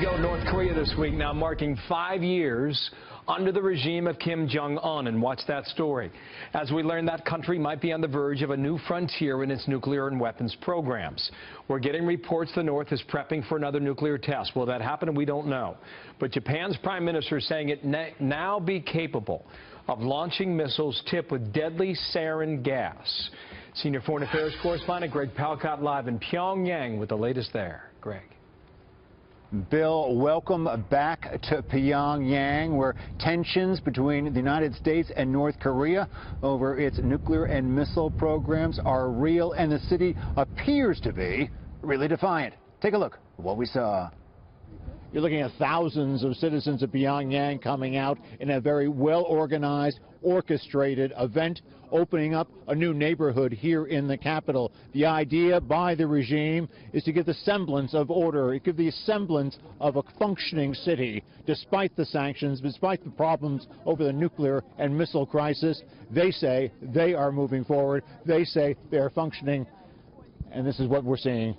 go. North Korea this week now marking 5 years under the regime of Kim Jong-un. And watch that story as we learn that country might be on the verge of a new frontier in its nuclear and weapons programs. We're getting reports the North is prepping for another nuclear test. Will that happen? We don't know. But Japan's prime minister is saying it now be capable of launching missiles tipped with deadly sarin gas. Senior Foreign Affairs correspondent Greg Palcott live in Pyongyang with the latest there. Greg. Bill, welcome back to Pyongyang, where tensions between the United States and North Korea over its nuclear and missile programs are real, and the city appears to be really defiant. Take a look at what we saw. You're looking at thousands of citizens of Pyongyang coming out in a very well-organized, orchestrated event, opening up a new neighborhood here in the capital. The idea by the regime is to give the semblance of order, give the semblance of a functioning city. Despite the sanctions, despite the problems over the nuclear and missile crisis, they say they are moving forward. They say they are functioning, and this is what we're seeing.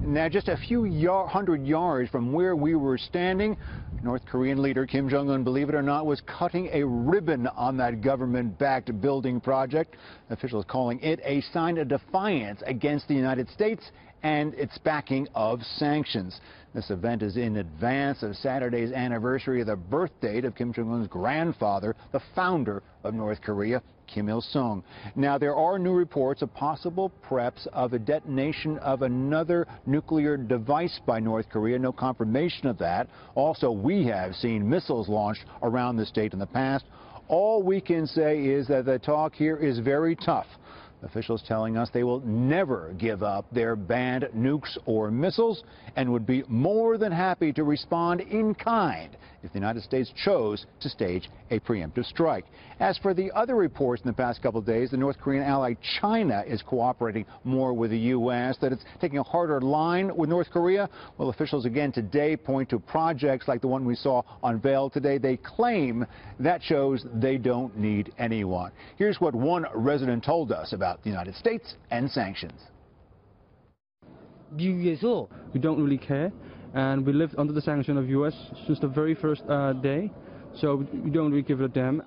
Now, just a few hundred yards from where we were standing, North Korean leader Kim Jong-un, believe it or not, was cutting a ribbon on that government-backed building project. Officials calling it a sign of defiance against the United States and its backing of sanctions. This event is in advance of Saturday's anniversary of the birth date of Kim Jong-un's grandfather, the founder of North Korea, Kim Il-sung. Now, there are new reports of possible preps of a detonation of another nuclear device by North Korea. No confirmation of that. Also, we have seen missiles launched around the state in the past. All we can say is that the talk here is very tough. Officials telling us they will never give up their banned nukes or missiles and would be more than happy to respond in kind if the United States chose to stage a preemptive strike. As for the other reports in the past couple of days, the North Korean ally China is cooperating more with the U.S., that it's taking a harder line with North Korea. Well, officials again today point to projects like the one we saw unveiled today. They claim that shows they don't need anyone. Here's what one resident told us about the United States and sanctions. We don't really care, and we lived under the sanction of U.S. since the very first day, so we don't really give a damn.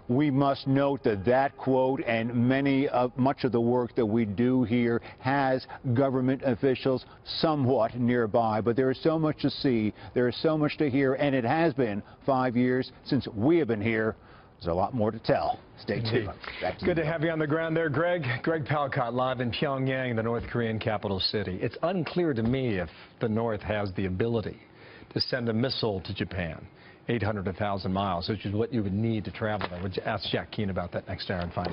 We must note that that quote and much of the work that we do here has government officials somewhat nearby, but there is so much to see, there is so much to hear, and it has been 5 years since we have been here. There's a lot more to tell. Stay tuned. Good to have you on the ground there, Greg. Greg Palcott live in Pyongyang, the North Korean capital city. It's unclear to me if the North has the ability to send a missile to Japan, 800 to 1,000 miles, which is what you would need to travel there. Would you ask Jack Keane about that next hour and find out?